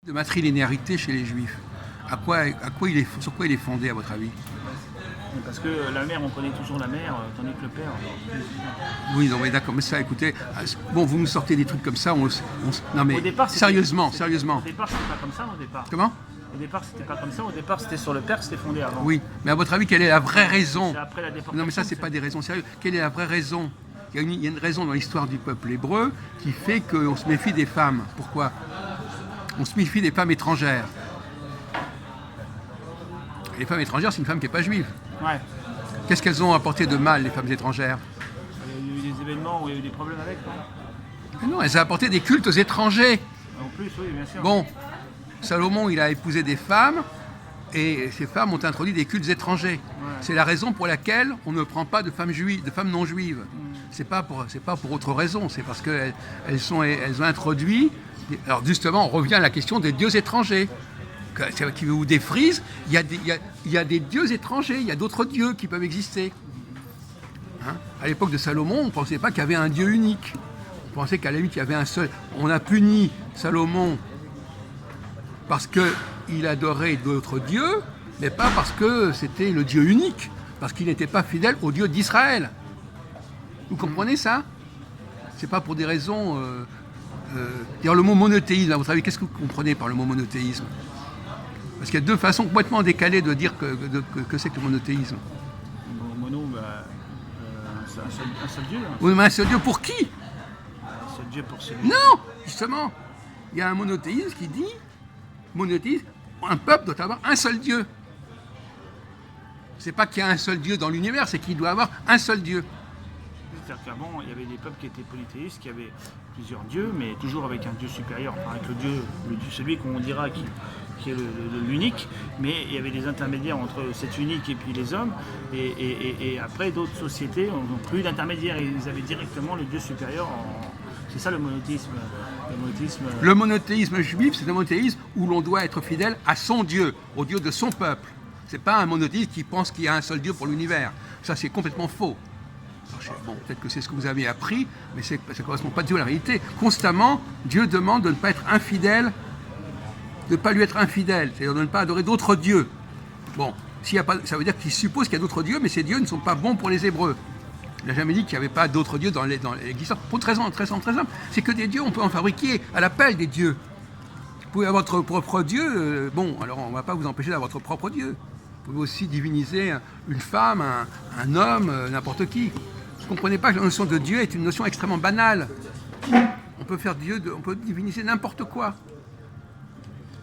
De matrilinéarité chez les Juifs. Sur quoi il est fondé, à votre avis? Parce que la mère, on connaît toujours la mère, tandis que le père... Oui, non, mais d'accord, mais ça, écoutez, bon, vous nous sortez des trucs comme ça, non mais, Au départ, sérieusement. Au départ, c'était pas comme ça, au départ. Comment? Au départ, c'était pas comme ça, au départ, c'était sur le père, c'était fondé avant. Oui, mais à votre avis, quelle est la vraie raison? C'est après la déportation. Non, mais ça, c'est pas des raisons sérieuses. Quelle est la vraie raison? Il y a une raison dans l'histoire du peuple hébreu qui fait qu'on se méfie des femmes. Pourquoi? On se méfie des femmes étrangères. Et les femmes étrangères, c'est une femme qui n'est pas juive. Ouais. Qu'est-ce qu'elles ont apporté de mal, les femmes étrangères? Il y a eu des événements où il y a eu des problèmes avec, non? Mais non, elles ont apporté des cultes étrangers. En plus, oui, bien sûr. Bon, Salomon, il a épousé des femmes, et ces femmes ont introduit des cultes étrangers. Ouais. C'est la raison pour laquelle on ne prend pas de femmes juives, de femmes non juives. C'est pas pour autre raison, c'est parce qu'elles ont introduit. Alors justement, on revient à la question des dieux étrangers. Qui vous défrise, il y a des dieux étrangers, il y a d'autres dieux qui peuvent exister. Hein? À l'époque de Salomon, on ne pensait pas qu'il y avait un dieu unique. On pensait qu'à la limite, il y avait un seul. On a puni Salomon parce qu'il adorait d'autres dieux, mais pas parce que c'était le dieu unique, parce qu'il n'était pas fidèle au dieu d'Israël. Vous comprenez ça? C'est pas pour des raisons... D'ailleurs, le mot monothéisme, à votre avis, qu'est-ce que vous comprenez par le mot monothéisme? Parce qu'il y a deux façons complètement décalées de dire que c'est que le monothéisme. Mono, c'est un seul Dieu. Hein. Oui, mais un seul Dieu pour qui? Un seul Dieu pour celui. Non, justement. Il y a un monothéisme qui dit, un peuple doit avoir un seul Dieu. C'est pas qu'il y a un seul Dieu dans l'univers, c'est qu'il doit avoir un seul Dieu. C'est-à-dire qu'avant, il y avait des peuples qui étaient polythéistes, qui avaient plusieurs dieux, mais toujours avec un Dieu supérieur, enfin avec le Dieu celui qu'on dira qui est l'unique, mais il y avait des intermédiaires entre cet unique et puis les hommes, et après d'autres sociétés n'ont plus d'intermédiaires, ils avaient directement le Dieu supérieur. C'est ça le monothéisme. Le monothéisme juif, c'est un monothéisme où l'on doit être fidèle à son Dieu, au Dieu de son peuple. C'est pas un monothéisme qui pense qu'il y a un seul Dieu pour l'univers. Ça, c'est complètement faux. Bon, peut-être que c'est ce que vous avez appris, mais ça ne correspond pas du tout à la réalité. Constamment, Dieu demande de ne pas être infidèle, de ne pas lui être infidèle, c'est-à-dire de ne pas adorer d'autres dieux. Bon, ça veut dire qu'il suppose qu'il y a d'autres dieux, mais ces dieux ne sont pas bons pour les Hébreux. Il n'a jamais dit qu'il n'y avait pas d'autres dieux dans l'existence. Pour très simple. C'est que des dieux, on peut en fabriquer à l'appel des dieux. Vous pouvez avoir votre propre Dieu, bon, alors on ne va pas vous empêcher d'avoir votre propre Dieu. Vous pouvez aussi diviniser une femme, un homme, n'importe qui. Vous ne comprenez pas que la notion de Dieu est une notion extrêmement banale. On peut faire on peut diviniser n'importe quoi.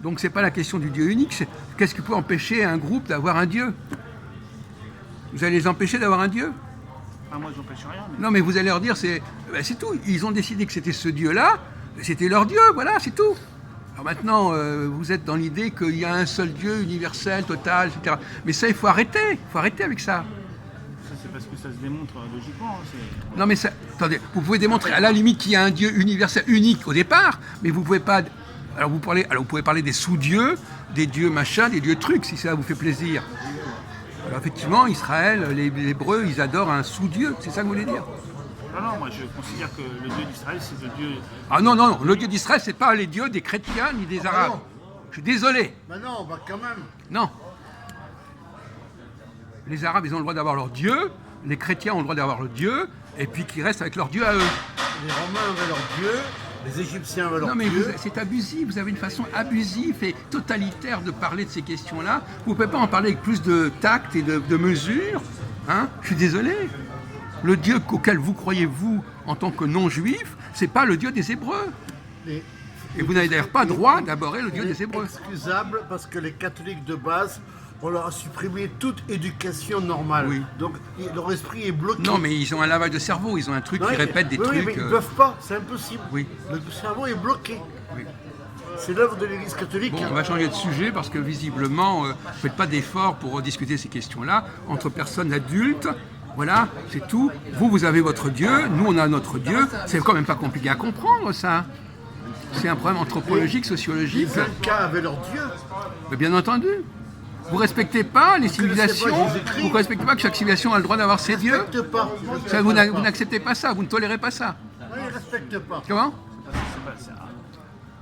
Donc c'est pas la question du Dieu unique, c'est qu'est-ce qui peut empêcher un groupe d'avoir un Dieu? Vous allez les empêcher d'avoir un Dieu? Moi je n'empêche rien. Mais... Non mais vous allez leur dire, c'est tout. Ils ont décidé que c'était ce Dieu-là, c'était leur Dieu, voilà, c'est tout. Alors maintenant, vous êtes dans l'idée qu'il y a un seul Dieu universel, total, etc. Mais ça, il faut arrêter avec ça. Ça, c'est parce que ça se démontre logiquement. Non, mais ça, attendez, vous pouvez démontrer à la limite qu'il y a un Dieu universel, unique au départ, mais vous pouvez pas. Alors vous pouvez parler des sous-dieux, des dieux machin, des dieux trucs, si ça vous fait plaisir. Alors effectivement, Israël, les Hébreux, ils adorent un sous-dieu, c'est ça que vous voulez dire? Non, moi je considère que le Dieu d'Israël, c'est le Dieu... Ah non, le Dieu d'Israël, c'est pas les dieux des chrétiens ni des arabes. Je suis désolé. Mais non, quand même. Non. Les arabes, ils ont le droit d'avoir leur Dieu, les chrétiens ont le droit d'avoir le Dieu, et puis qu'ils restent avec leur Dieu à eux. Les Romains avaient leur Dieu, les Égyptiens avaient leur Dieu. Non mais c'est abusif, vous avez une façon abusive et totalitaire de parler de ces questions-là. Vous ne pouvez pas en parler avec plus de tact et de mesure. Hein? Je suis désolé. Le Dieu auquel vous croyez, vous, en tant que non-juif, c'est pas le Dieu des Hébreux. Et vous n'avez d'ailleurs pas droit d'aborder le Dieu des Hébreux. C'est excusable parce que les catholiques de base, on leur a supprimé toute éducation normale. Oui. Donc leur esprit est bloqué. Non, mais ils ont un lavage de cerveau, ils ont un truc qui répète des trucs. Oui, mais ils ne peuvent pas, c'est impossible. Oui. Le cerveau est bloqué. Oui. C'est l'œuvre de l'Église catholique. Bon, on va changer de sujet parce que visiblement, vous ne faites pas d'efforts pour discuter ces questions-là entre personnes adultes. Voilà, c'est tout. Vous avez votre Dieu, nous on a notre Dieu. C'est quand même pas compliqué à comprendre ça. C'est un problème anthropologique, sociologique. Les Incas avaient leur Dieu. Mais bien entendu. Vous respectez pas les civilisations. Vous ne respectez pas que chaque civilisation a le droit d'avoir ses dieux. Pas. Vous n'acceptez pas ça, vous ne tolérez pas ça. Oui, ils ne respectent pas. Comment?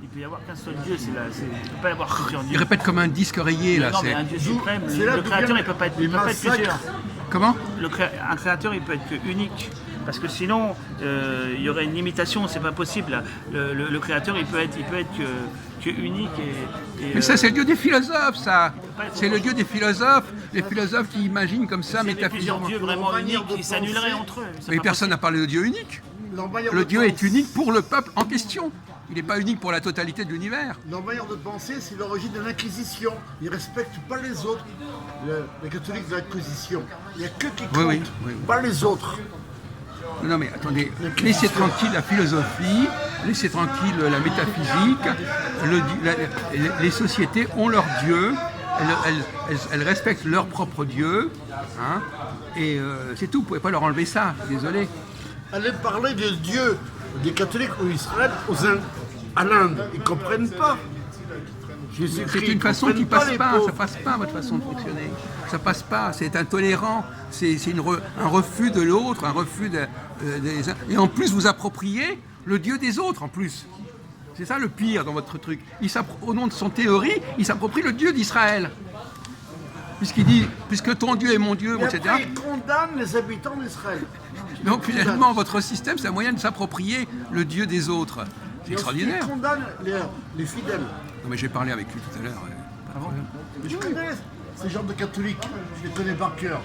il peut y avoir qu'un seul Dieu, il ne peut pas y avoir plusieurs dieux. Il répète comme un disque rayé là. Non, mais un Dieu suprême, le créateur il peut pas être plusieurs. Comment? Un créateur il peut être que unique. Parce que sinon, il y aurait une limitation, c'est pas possible. Le créateur, il peut être que unique. Mais ça, c'est le dieu des philosophes, ça. C'est le dieu des philosophes. Les philosophes qui imaginent comme ça, métaphysiquement. Plusieurs dieux vraiment uniques qui s'annuleraient entre eux. Mais personne n'a parlé de dieu unique. Le dieu est unique pour le peuple en question. Il n'est pas unique pour la totalité de l'univers. Leur manière de penser, c'est l'origine de l'Inquisition. Ils ne respectent pas les autres, les catholiques de l'Inquisition. Il n'y a que qui comptent, pas les autres. Non mais attendez, laissez tranquille la philosophie, laissez tranquille la métaphysique, les sociétés ont leur Dieu, elles respectent leur propre Dieu, hein, et c'est tout, vous ne pouvez pas leur enlever ça, désolé. Allez parler de Dieu des catholiques au Israël, à l'Inde, ils ne comprennent pas. C'est une façon qui passe pas, ça passe pas votre façon de fonctionner. Ça passe pas, c'est intolérant, c'est un refus de l'autre, un refus des uns. Et en plus vous appropriez le Dieu des autres en plus. C'est ça le pire dans votre truc. Au nom de son théorie, il s'approprie le Dieu d'Israël. Puisqu'il dit, puisque ton Dieu est mon Dieu, et etc. Après, il condamne les habitants d'Israël. Donc finalement, votre système, c'est un moyen de s'approprier le Dieu des autres. C'est extraordinaire. Il condamne les fidèles. Non mais j'ai parlé avec lui tout à l'heure. Mais je connais ces genres de catholiques, je les connais par cœur.